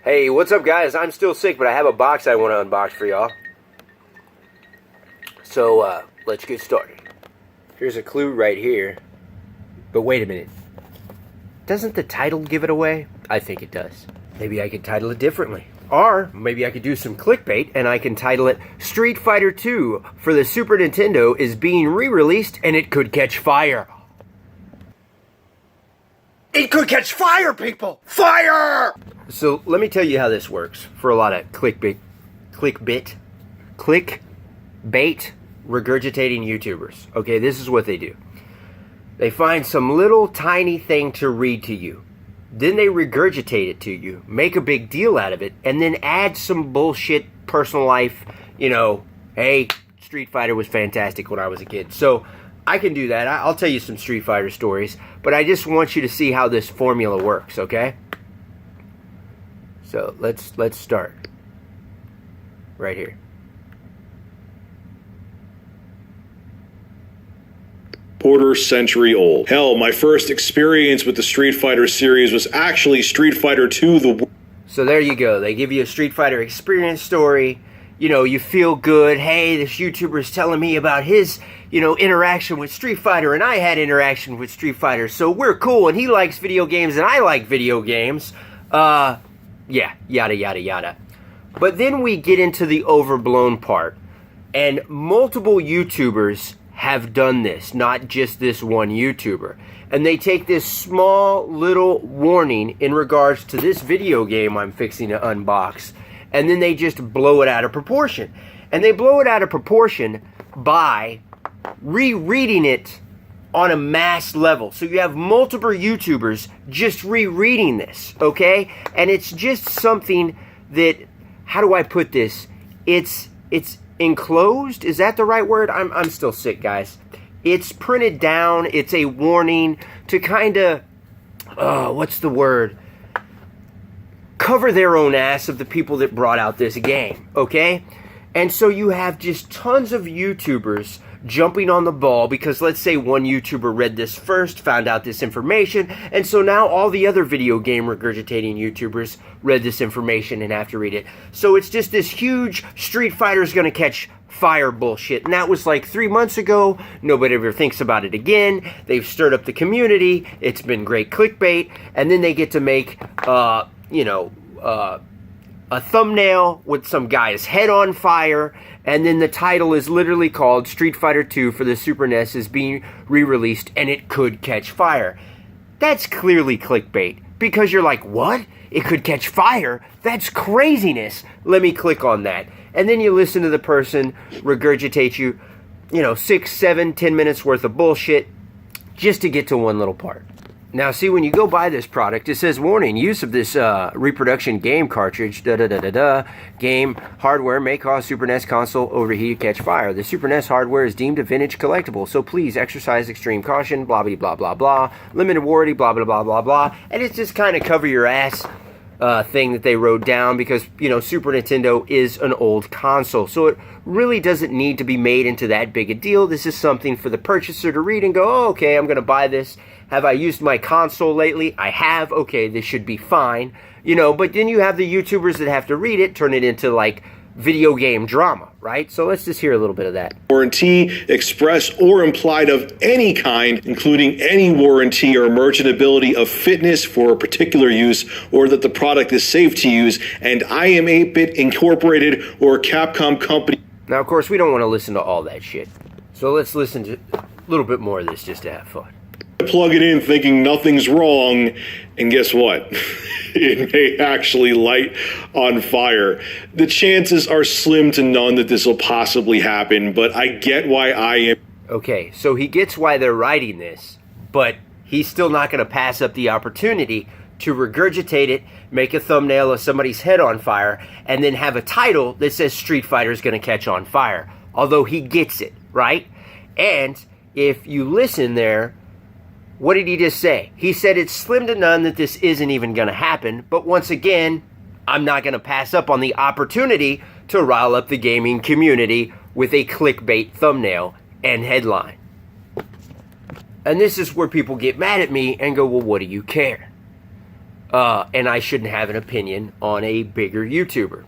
Hey, what's up guys? I'm still sick, but I have a box I want to unbox for y'all. So, let's get started. Here's a clue right here. But wait a minute. Doesn't the title give it away? I think it does. Maybe I could title it differently. Or maybe I could do some clickbait and I can title it Street Fighter 2 for the Super Nintendo is being re-released and it could catch fire. It could catch fire, people! Fire! So let me tell you how this works for a lot of clickbait regurgitating YouTubers. Okay, this is what they do. They find some little tiny thing to read to you. Then they regurgitate it to you, make a big deal out of it, and then add some bullshit personal life, hey, Street Fighter was fantastic when I was a kid. So I can do that. I'll tell you some Street Fighter stories, but I just want you to see how this formula works, okay? So let's start right here. Quarter-century old. Hell, my first experience with the Street Fighter series was actually Street Fighter 2. So there you go. They give you a Street Fighter experience story. You feel good. Hey, this YouTuber is telling me about his, interaction with Street Fighter, and I had interaction with Street Fighter, so we're cool, and he likes video games, and I like video games. Yeah, yada, yada, yada. But then we get into the overblown part, and multiple YouTubers have done this, not just this one YouTuber. And they take this small little warning in regards to this video game I'm fixing to unbox, and then they just blow it out of proportion. And they blow it out of proportion by rereading it on a mass level. So you have multiple YouTubers just rereading this, okay? And it's just something that, how do I put this? It's enclosed, is that the right word? I'm still sick, guys. It's printed down. It's a warning to kind of, what's the word? Cover their own ass of the people that brought out this game, okay? And so you have just tons of YouTubers jumping on the ball because let's say one YouTuber read this first, found out this information, and so now all the other video game regurgitating YouTubers read this information and have to read it. So it's just this huge Street Fighter's gonna catch fire bullshit. And that was like 3 months ago. Nobody ever thinks about it again. They've stirred up the community. It's been great clickbait. And then they get to make, a thumbnail with some guy's head on fire, and then the title is literally called Street Fighter 2 for the Super NES is being re-released and it could catch fire. That's clearly clickbait, because you're like, what? It could catch fire? That's craziness. Let me click on that. And then you listen to the person regurgitate you, 6, 7, 10 minutes worth of bullshit just to get to one little part. Now, see, when you go buy this product, it says, warning, use of this reproduction game cartridge, game hardware may cause Super NES console overheat catch fire. The Super NES hardware is deemed a vintage collectible, so please exercise extreme caution, blah, blah, blah, blah, blah, limited warranty, blah, blah, blah, blah, blah. And it's just kind of cover your ass thing that they wrote down because, Super Nintendo is an old console. So it really doesn't need to be made into that big a deal. This is something for the purchaser to read and go, oh, okay, I'm going to buy this. Have I used my console lately? I have. Okay, this should be fine. But then you have the YouTubers that have to read it, turn it into, like, video game drama, right? So let's just hear a little bit of that. Warranty, express or implied of any kind, including any warranty or merchantability of fitness for a particular use, or that the product is safe to use, and I Am 8-Bit Incorporated or Capcom Company. Now, of course, we don't want to listen to all that shit. So let's listen to a little bit more of this just to have fun. Plug it in thinking nothing's wrong, and guess what? It may actually light on fire. The chances are slim to none that this will possibly happen, but I get why I am. Okay, so he gets why they're writing this, but he's still not going to pass up the opportunity to regurgitate it, make a thumbnail of somebody's head on fire, and then have a title that says Street Fighter's going to catch on fire. Although he gets it, right? And if you listen there, what did he just say? He said it's slim to none that this isn't even going to happen, but once again, I'm not going to pass up on the opportunity to rile up the gaming community with a clickbait thumbnail and headline. And this is where people get mad at me and go, well, what do you care? and I shouldn't have an opinion on a bigger YouTuber.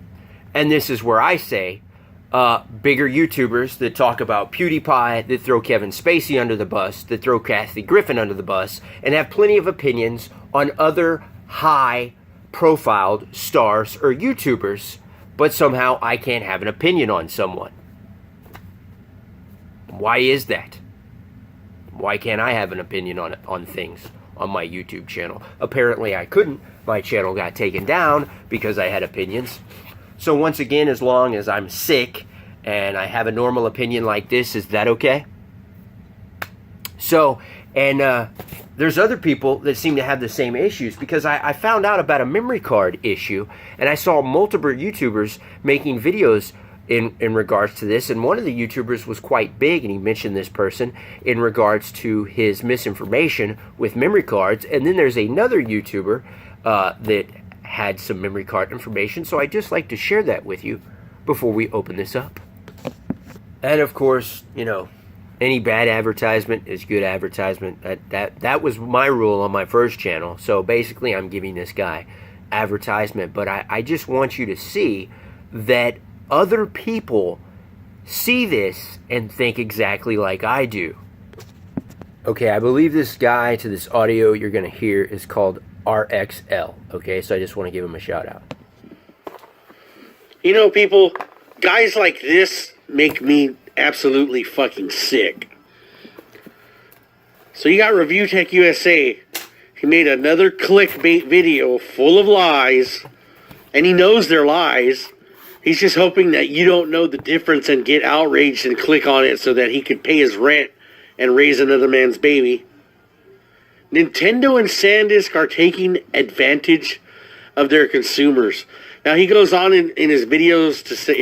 And this is where I say, bigger YouTubers that talk about PewDiePie, that throw Kevin Spacey under the bus, that throw Kathy Griffin under the bus, and have plenty of opinions on other high-profiled stars or YouTubers, but somehow I can't have an opinion on someone. Why is that? Why can't I have an opinion on things on my YouTube channel? Apparently I couldn't. My channel got taken down because I had opinions. So once again, as long as I'm sick and I have a normal opinion like this, is that okay? So, and there's other people that seem to have the same issues, because I found out about a memory card issue, and I saw multiple YouTubers making videos in regards to this, and one of the YouTubers was quite big, and he mentioned this person in regards to his misinformation with memory cards. And then there's another YouTuber that had some memory card information, so I'd just like to share that with you before we open this up. And of course, you know, any bad advertisement is good advertisement. That was my rule on my first channel. So basically I'm giving this guy advertisement, but I just want you to see that other people see this and think exactly like I do. Okay, I believe this guy to this audio you're going to hear is called RXL. Okay, so I just want to give him a shout out. You know, people, guys like this make me absolutely fucking sick. So you got ReviewTechUSA. He made another clickbait video full of lies, and he knows they're lies. He's just hoping that you don't know the difference and get outraged and click on it so that he can pay his rent and raise another man's baby. Nintendo and SanDisk are taking advantage of their consumers. Now he goes on in his videos to say,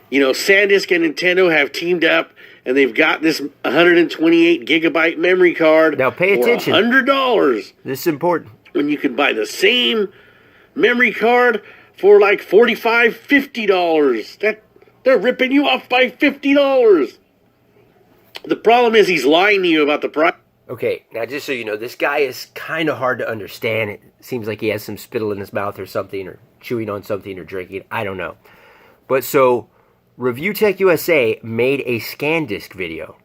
you know, SanDisk and Nintendo have teamed up and they've got this 128 gigabyte memory card. Now pay attention. For $100. This is important. When you can buy the same memory card for like $45, $50. They're ripping you off by $50. The problem is he's lying to you about the price. Okay, now just so you know, this guy is kind of hard to understand. It seems like he has some spittle in his mouth or something, or chewing on something or drinking. I don't know. But so, ReviewTechUSA made a ScanDisk video,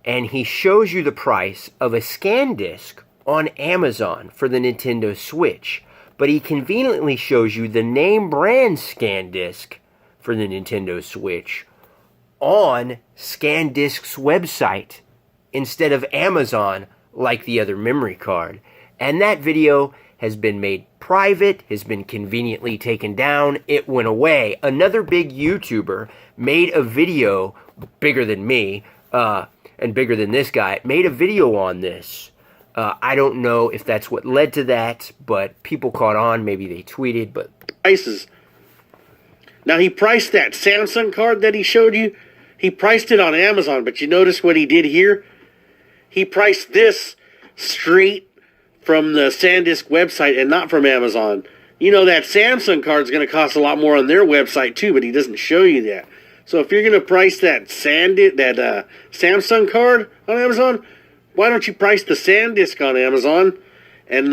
and he shows you the price of a ScanDisk on Amazon for the Nintendo Switch. But he conveniently shows you the name brand ScanDisk for the Nintendo Switch on ScanDisk's website instead of Amazon like the other memory card. And that video has been made private, has been conveniently taken down. It went away. Another big YouTuber made a video, bigger than me, and bigger than this guy, made a video on this. I don't know if that's what led to that, but people caught on. Maybe they tweeted, but... prices. Now, he priced that Samsung card that he showed you. He priced it on Amazon, but you notice what he did here? He priced this straight from the SanDisk website and not from Amazon. You know, that Samsung card's going to cost a lot more on their website, too, but he doesn't show you that. So if you're going to price that Samsung card on Amazon, why don't you price the SanDisk on Amazon? And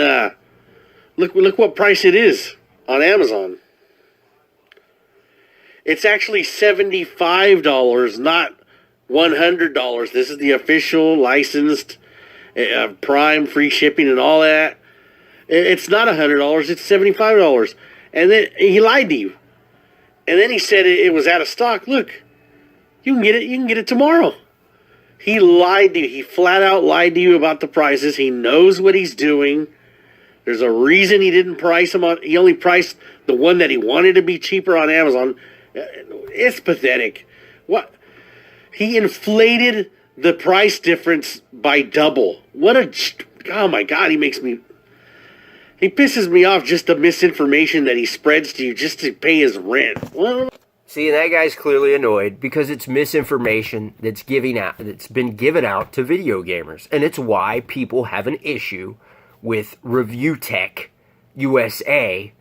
look what price it is on Amazon. It's actually $75, not $100. This is the official licensed Prime free shipping and all that. It's not $100. It's $75. And then he lied to you. And then he said it was out of stock. Look, you can get it. You can get it tomorrow. He lied to you. He flat out lied to you about the prices. He knows what he's doing. There's a reason he didn't price them on. He only priced the one that he wanted to be cheaper on Amazon. It's pathetic. What? He inflated the price difference by double. What a... oh my God, he pisses me off, just the misinformation that he spreads to you just to pay his rent. Well, see, that guy's clearly annoyed because it's misinformation that's been given out to video gamers. And it's why people have an issue with ReviewTechUSA.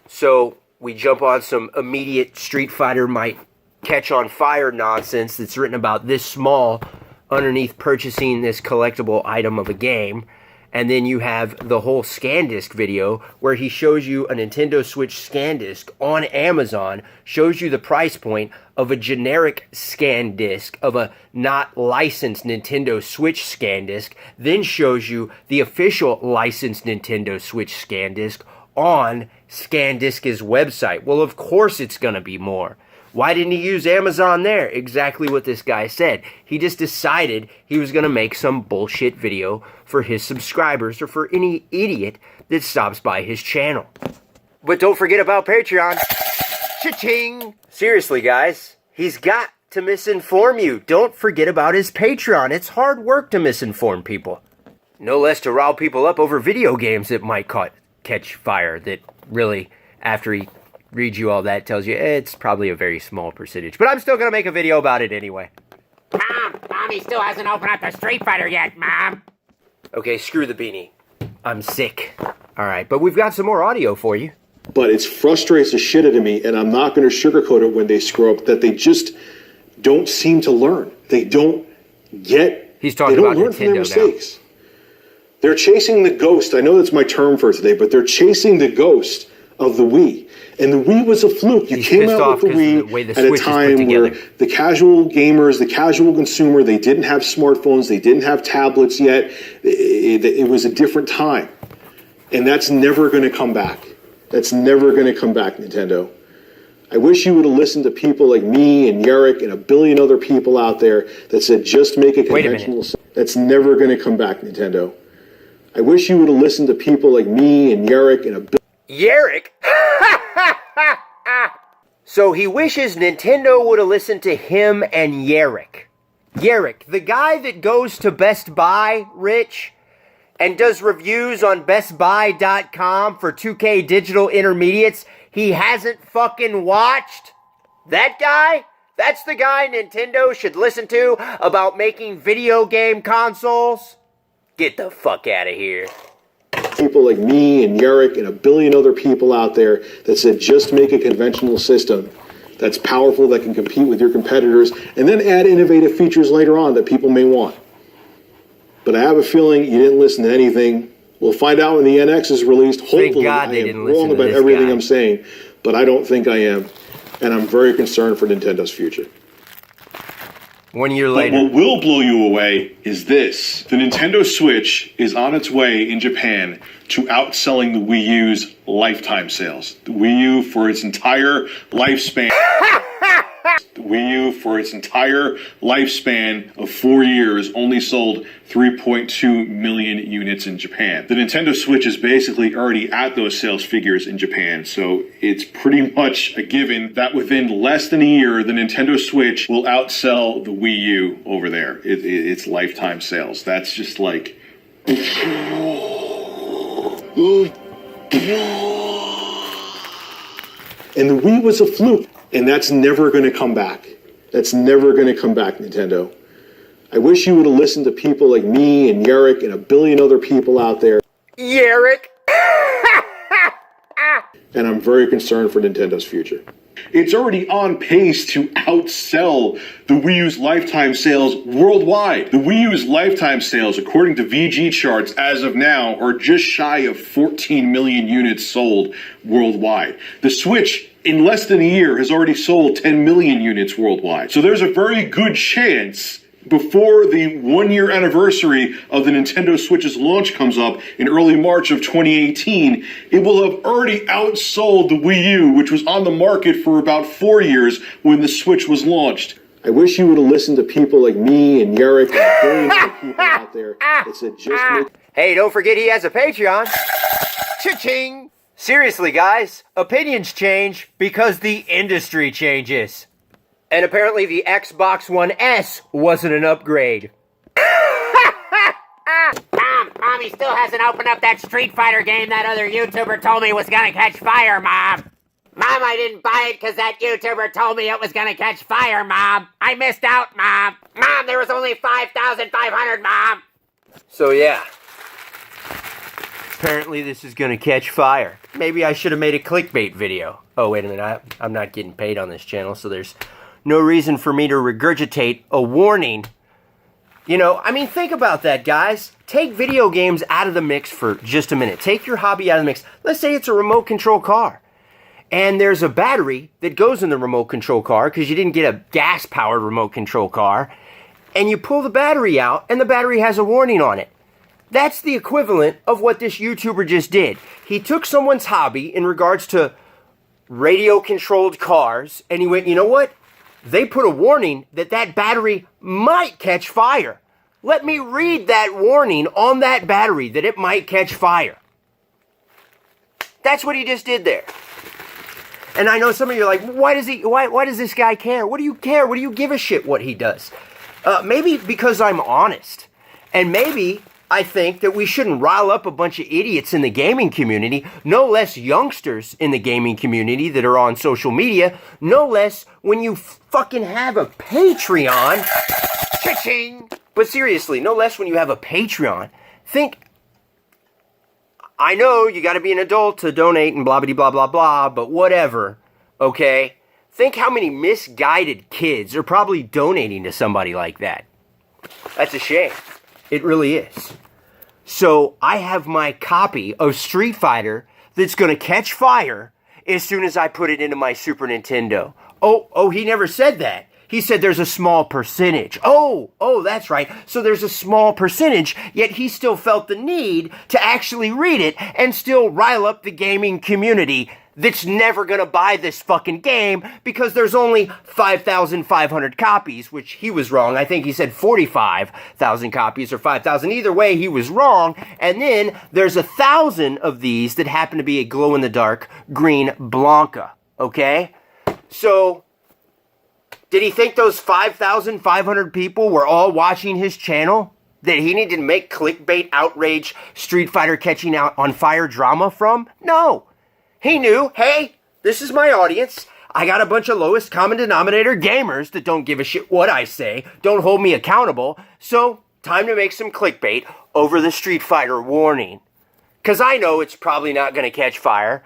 So we jump on some immediate Street Fighter might catch on fire nonsense that's written about this small underneath purchasing this collectible item of a game. And then you have the whole ScanDisc video where he shows you a Nintendo Switch ScanDisc on Amazon, shows you the price point of a generic ScanDisc, of a not licensed Nintendo Switch ScanDisc, then shows you the official licensed Nintendo Switch ScanDisc on ScanDisc's website. Well, of course it's going to be more. Why didn't he use Amazon there? Exactly what this guy said. He just decided he was going to make some bullshit video for his subscribers or for any idiot that stops by his channel. But don't forget about Patreon. Cha-ching! Seriously, guys, he's got to misinform you. Don't forget about his Patreon. It's hard work to misinform people. No less to rile people up over video games that might catch fire, that really, after he reads you all that, tells you it's probably a very small percentage. But I'm still going to make a video about it anyway. Mommy still hasn't opened up the Street Fighter yet, Mom. Okay, screw the beanie. I'm sick. Alright, but we've got some more audio for you. But it frustrates the shit out of me, and I'm not going to sugarcoat it when they screw up, that they just don't seem to learn. They don't get... He's talking they don't about learn from their Nintendo now. mistakes. They're chasing the ghost. I know that's my term for today, but they're chasing the ghost of the Wii. And the Wii was a fluke. You He's came pissed out off with the 'cause Wii of the way the at a Switch is put time where together. the casual gamers, the casual consumer, they didn't have smartphones, they didn't have tablets yet. It was a different time. And that's never going to come back. That's never going to come back, Nintendo. I wish you would have listened to people like me and Yerrick and a billion other people out there that said just make a conventional... That's never going to come back, Nintendo. I wish you would have listened to people like me and Yerrick and a billion... Yerrick? So he wishes Nintendo would have listened to him and Yerrick. Yerrick, the guy that goes to Best Buy, Rich, and does reviews on BestBuy.com for 2K digital intermediates he hasn't fucking watched? That guy? That's the guy Nintendo should listen to about making video game consoles? Get the fuck out of here. People like me and Yerrick and a billion other people out there that said just make a conventional system that's powerful, that can compete with your competitors, and then add innovative features later on that people may want. But I have a feeling you didn't listen to anything. We'll find out when the NX is released. Hopefully God they I didn't am listen wrong to about this everything guy. I'm saying, but I don't think I am. And I'm very concerned for Nintendo's future. 1 year But later. what will blow you away is this. The Nintendo Switch is on its way in Japan to outselling the Wii U's lifetime sales. The Wii U, for its entire lifespan... The Wii U, for its entire lifespan of 4 years, only sold 3.2 million units in Japan. The Nintendo Switch is basically already at those sales figures in Japan, so it's pretty much a given that within less than a year, the Nintendo Switch will outsell the Wii U over there. Its lifetime sales. That's just like... And the Wii was a fluke. And that's never going to come back. That's never going to come back, Nintendo. I wish you would have listened to people like me and Yerrick and a billion other people out there. Yerrick! And I'm very concerned for Nintendo's future. It's already on pace to outsell the Wii U's lifetime sales worldwide. The Wii U's lifetime sales, according to VG charts, as of now, are just shy of 14 million units sold worldwide. The Switch, in less than a year, has already sold 10 million units worldwide. So there's a very good chance before the 1 year anniversary of the Nintendo Switch's launch comes up in early March of 2018, it will have already outsold the Wii U, which was on the market for about 4 years when the Switch was launched. I wish you would have listened to people like me and Yerrick and a billion other people out there that said just make... Hey, don't forget he has a Patreon. Cha-ching! Seriously, guys, opinions change because the industry changes. And apparently the Xbox One S wasn't an upgrade. Mommy still hasn't opened up that Street Fighter game that other YouTuber told me was gonna catch fire, Mom. Mom, I didn't buy it because that YouTuber told me it was gonna catch fire, Mom. I missed out, Mom. Mom, there was only 5,500, Mom. So yeah. Apparently this is gonna catch fire. Maybe I should have made a clickbait video. Oh, wait a minute, I'm not getting paid on this channel, so there's no reason for me to regurgitate a warning You know, I mean, think about that, guys. Take video games out of the mix for just a minute. Take your hobby out of the mix. Let's say it's a remote control car. And there's a battery that goes in the remote control car because you didn't get a gas-powered remote control car. And you pull the battery out, and the battery has a warning on it. That's the equivalent of what this YouTuber just did. He took someone's hobby in regards to radio-controlled cars, and he went, you know what? They put a warning that that battery might catch fire. Let me read that warning on that battery that it might catch fire. That's what he just did there. And I know some of you are like, why does this guy care? What do you care? What do you give a shit what he does? Maybe because I'm honest. And maybe I think that we shouldn't rile up a bunch of idiots in the gaming community, no less youngsters in the gaming community that are on social media, no less when you fucking have a Patreon. Cha-ching! But seriously, no less when you have a Patreon. Think, I know you gotta be an adult to donate and blah, blah, blah, blah, blah, but whatever, okay? Think how many misguided kids are probably donating to somebody like that. That's a shame. It really is. So I have my copy of Street Fighter that's going to catch fire as soon as I put it into my Super Nintendo. Oh, he never said that. He said there's a small percentage. Oh, that's right. So there's a small percentage, yet he still felt the need to actually read it and still rile up the gaming community that's never going to buy this fucking game because there's only 5,500 copies, which he was wrong. I think he said 45,000 copies or 5,000. Either way, he was wrong. And then there's 1,000 of these that happen to be a glow-in-the-dark green Blanca, okay? So, did he think those 5,500 people were all watching his channel that he needed to make clickbait, outrage, Street Fighter catching out on fire drama from? No. He knew, hey, this is my audience. I got a bunch of lowest common denominator gamers that don't give a shit what I say, don't hold me accountable, so time to make some clickbait over the Street Fighter warning. Because I know it's probably not going to catch fire.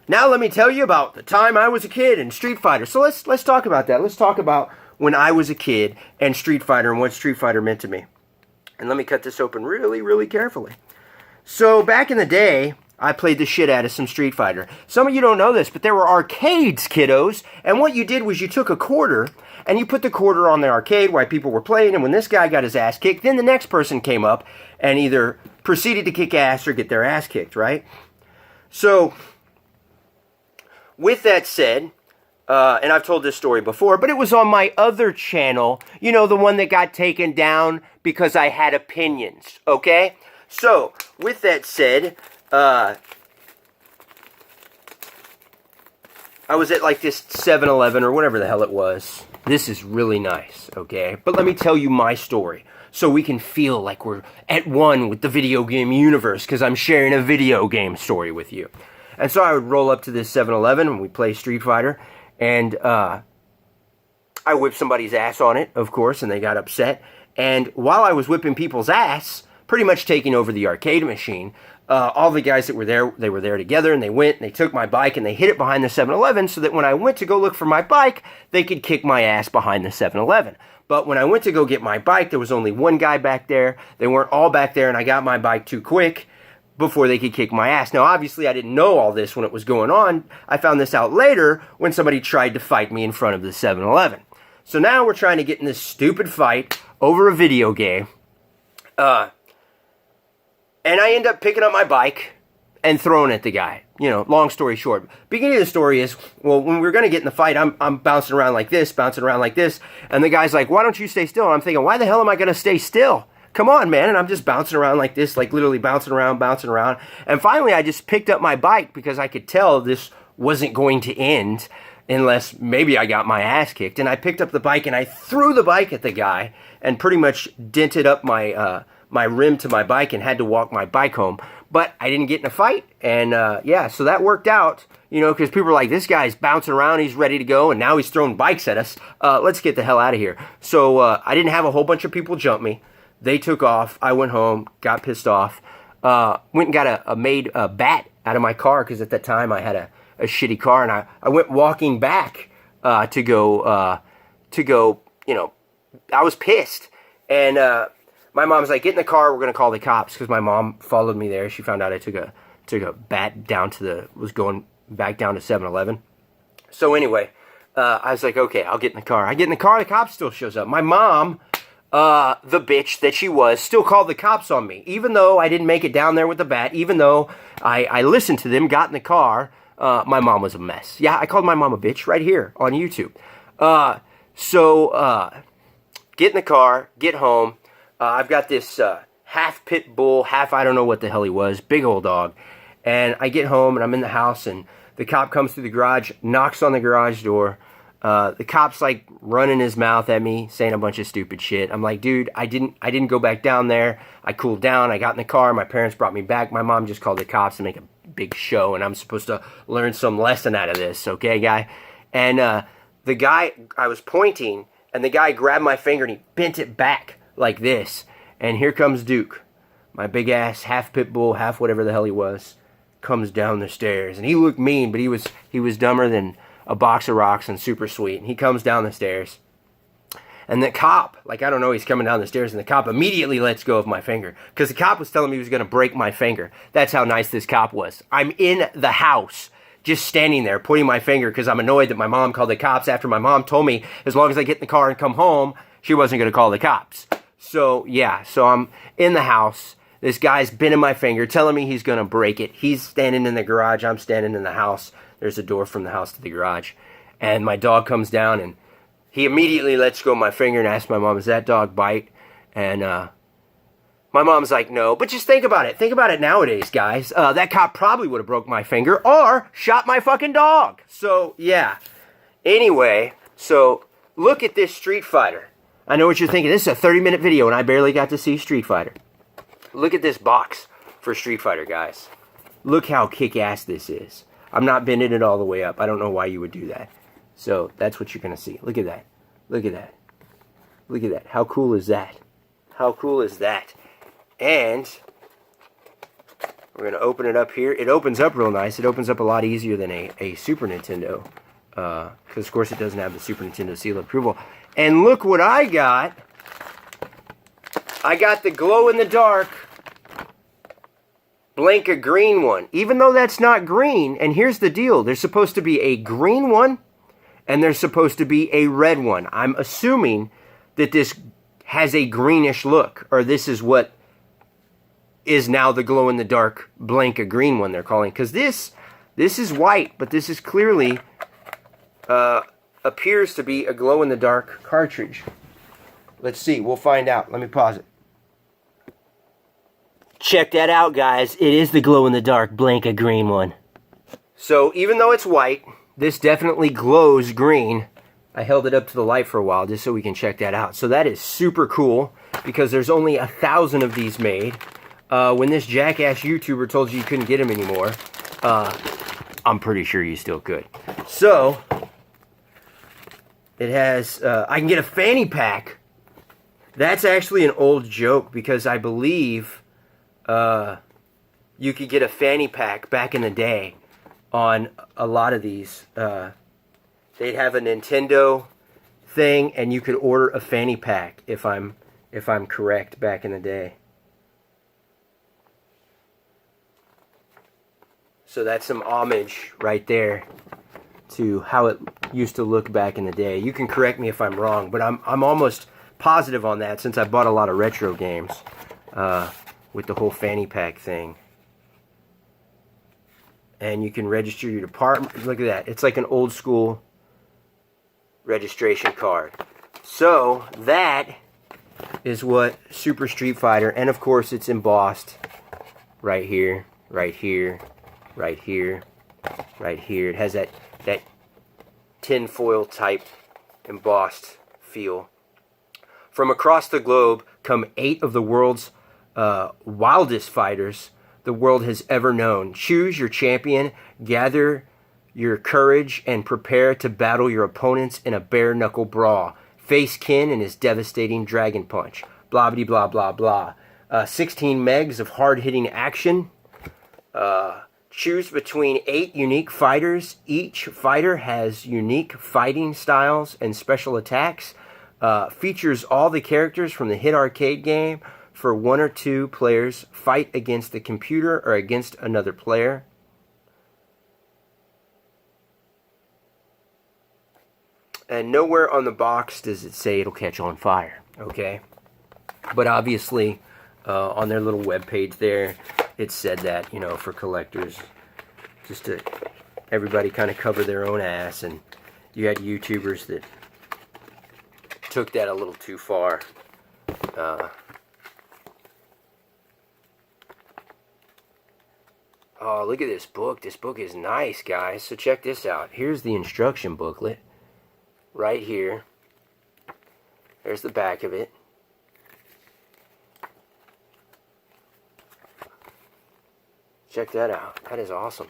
Now let me tell you about the time I was a kid and Street Fighter. So let's talk about that. Let's talk about when I was a kid and Street Fighter and what Street Fighter meant to me. And let me cut this open really, really carefully. So back in the day, I played the shit out of some Street Fighter. Some of you don't know this, but there were arcades, kiddos. And what you did was you took a quarter and you put the quarter on the arcade while people were playing. And when this guy got his ass kicked, then the next person came up and either proceeded to kick ass or get their ass kicked, right? So, with that said, and I've told this story before, but it was on my other channel, you know, the one that got taken down because I had opinions, okay? So, with that said, I was at like this 7-Eleven or whatever the hell it was. This is really nice, okay? But let me tell you my story so we can feel like we're at one with the video game universe because I'm sharing a video game story with you. And so I would roll up to this 7-Eleven and we'd play Street Fighter and I whipped somebody's ass on it, of course, and they got upset. And while I was whipping people's ass, pretty much taking over the arcade machine, all the guys that were there, they were there together, and they went and they took my bike and they hid it behind the 7-Eleven so that when I went to go look for my bike, they could kick my ass behind the 7-Eleven. But when I went to go get my bike, there was only one guy back there. They weren't all back there, and I got my bike too quick before they could kick my ass. Now, obviously, I didn't know all this when it was going on. I found this out later when somebody tried to fight me in front of the 7-Eleven. So now we're trying to get in this stupid fight over a video game. And I end up picking up my bike and throwing it at the guy. You know, long story short. Beginning of the story is, well, when we were going to get in the fight, I'm bouncing around like this, and the guy's like, why don't you stay still? And I'm thinking, why the hell am I going to stay still? Come on, man. And I'm just bouncing around like this, like literally bouncing around. And finally, I just picked up my bike because I could tell this wasn't going to end unless maybe I got my ass kicked. And I picked up the bike and I threw the bike at the guy and pretty much dented up my my rim to my bike and had to walk my bike home. But I didn't get in a fight. And yeah, so that worked out, you know, because people were like, this guy's bouncing around, he's ready to go, and now he's throwing bikes at us. Let's get the hell out of here. So I didn't have a whole bunch of people jump me. They took off. I went home, got pissed off, went and got a bat out of my car because at that time I had a shitty car, and I went walking back to go, you know, I was pissed. And my mom's like, get in the car, we're going to call the cops, because my mom followed me there. She found out I took a bat down to was going back down to 7-Eleven. So anyway, I was like, okay, I'll get in the car. I get in the car, the cop still shows up. My mom, the bitch that she was, still called the cops on me, even though I didn't make it down there with the bat, even though I listened to them, got in the car. My mom was a mess. Yeah, I called my mom a bitch right here on YouTube. So get in the car, get home. I've got this half pit bull, half I don't know what the hell he was, big old dog. And I get home and I'm in the house and the cop comes through the garage, knocks on the garage door. The cop's like running his mouth at me, saying a bunch of stupid shit. I'm like, dude, I didn't go back down there. I cooled down. I got in the car. My parents brought me back. My mom just called the cops to make a big show, and I'm supposed to learn some lesson out of this, okay, guy? And the guy, I was pointing, and the guy grabbed my finger and he bent it back like this. And here comes Duke, my big ass half pit bull, half whatever the hell he was, comes down the stairs. And he looked mean, but he was dumber than a box of rocks and super sweet. And he comes down the stairs. And the cop, like, I don't know, he's coming down the stairs, and the cop immediately lets go of my finger. Because the cop was telling me he was going to break my finger. That's how nice this cop was. I'm in the house, just standing there, pointing my finger, because I'm annoyed that my mom called the cops after my mom told me as long as I get in the car and come home, she wasn't going to call the cops. So, yeah, so I'm in the house. This guy's bending my finger, telling me he's going to break it. He's standing in the garage. I'm standing in the house. There's a door from the house to the garage. And my dog comes down, and he immediately lets go of my finger and asks my mom, "Does that dog bite?" And my mom's like, "No." But just think about it. Think about it nowadays, guys. That cop probably would have broke my finger or shot my fucking dog. So, yeah. Anyway, so look at this Street Fighter. I know what you're thinking. This is a 30-minute video, and I barely got to see Street Fighter. Look at this box for Street Fighter, guys. Look how kick-ass this is. I'm not bending it all the way up. I don't know why you would do that. So that's what you're going to see. Look at that. Look at that. Look at that. How cool is that? How cool is that? And we're going to open it up here. It opens up real nice. It opens up a lot easier than a Super Nintendo. Because, of course, it doesn't have the Super Nintendo seal of approval. And look what I got. I got the glow-in-the-dark Blanka green one. Even though that's not green, and here's the deal. There's supposed to be a green one, and there's supposed to be a red one. I'm assuming that this has a greenish look, or this is what is now the glow-in-the-dark Blanka green one they're calling. Because this is white, but this is clearly appears to be a glow-in-the-dark cartridge. Let's see. We'll find out. Let me pause it. Check that out, guys. It is the glow-in-the-dark Blanka green one. So even though it's white, this definitely glows green. I held it up to the light for a while just so we can check that out. So that is super cool because there's only 1,000 of these made. When this jackass YouTuber told you couldn't get them anymore, I'm pretty sure you still could. So it has, I can get a fanny pack. That's actually an old joke because I believe you could get a fanny pack back in the day on a lot of these. They'd have a Nintendo thing, and you could order a fanny pack if I'm correct back in the day. So that's some homage right there to how it used to look back in the day. You can correct me if I'm wrong, but I'm almost positive on that since I bought a lot of retro games with the whole fanny pack thing. And you can register your department. Look at that. It's like an old school registration card. So that is what Super Street Fighter, and of course it's embossed right here, right here, right here, right here. It has that tinfoil type embossed feel. From across the globe come 8 of the world's wildest fighters the world has ever known. Choose your champion, gather your courage, and prepare to battle your opponents in a bare-knuckle brawl. Face Kin and his devastating dragon punch. Blah, blah, blah, blah, blah. 16 megs of hard-hitting action. Choose between 8 unique fighters. Each fighter has unique fighting styles and special attacks. Features all the characters from the hit arcade game for 1 or 2 players fight against the computer or against another player. And nowhere on the box does it say it'll catch on fire, okay? But obviously, on their little webpage there, it said that, you know, for collectors, just to everybody kind of cover their own ass, and you had YouTubers that took that a little too far. Oh, look at this book. This book is nice, guys. So check this out. Here's the instruction booklet. Right here. There's the back of it. Check that out. That is awesome.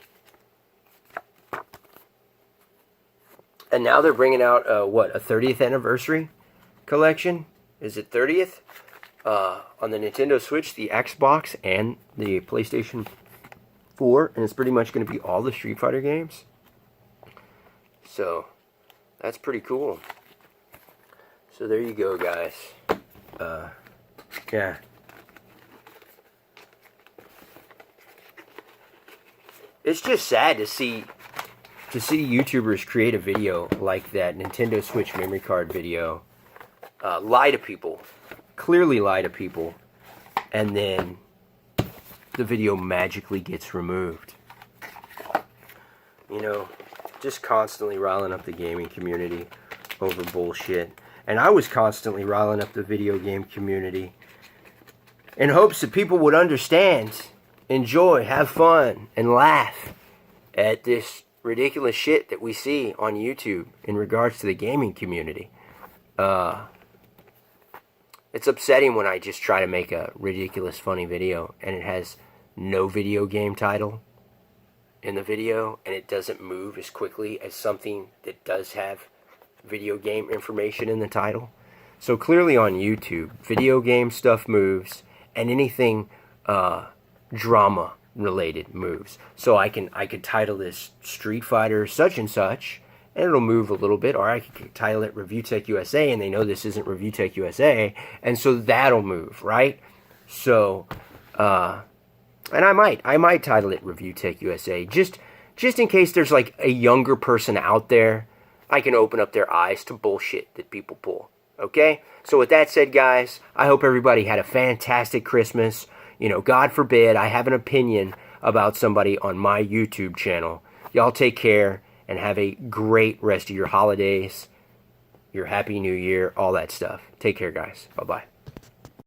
And now they're bringing out, what, a 30th anniversary collection? Is it 30th? On the Nintendo Switch, the Xbox, and the PlayStation 4. And it's pretty much going to be all the Street Fighter games. So, that's pretty cool. So there you go, guys. Yeah. It's just sad to see YouTubers create a video like that Nintendo Switch memory card video, lie to people, clearly lie to people, and then the video magically gets removed. You know, just constantly riling up the gaming community over bullshit. And I was constantly riling up the video game community in hopes that people would understand, enjoy, have fun, and laugh at this ridiculous shit that we see on YouTube in regards to the gaming community. It's upsetting when I just try to make a ridiculous funny video and it has no video game title in the video, and it doesn't move as quickly as something that does have video game information in the title. So clearly on YouTube, video game stuff moves, and anything drama related moves. So I could title this Street Fighter such and such, and it'll move a little bit, or I could title it ReviewTechUSA, and they know this isn't ReviewTechUSA, and so that'll move, right? So, and I might title it ReviewTechUSA, just in case there's like a younger person out there, I can open up their eyes to bullshit that people pull. Okay? So with that said, guys, I hope everybody had a fantastic Christmas. You know, God forbid I have an opinion about somebody on my YouTube channel. Y'all take care and have a great rest of your holidays, your Happy New Year, all that stuff. Take care, guys. Bye-bye.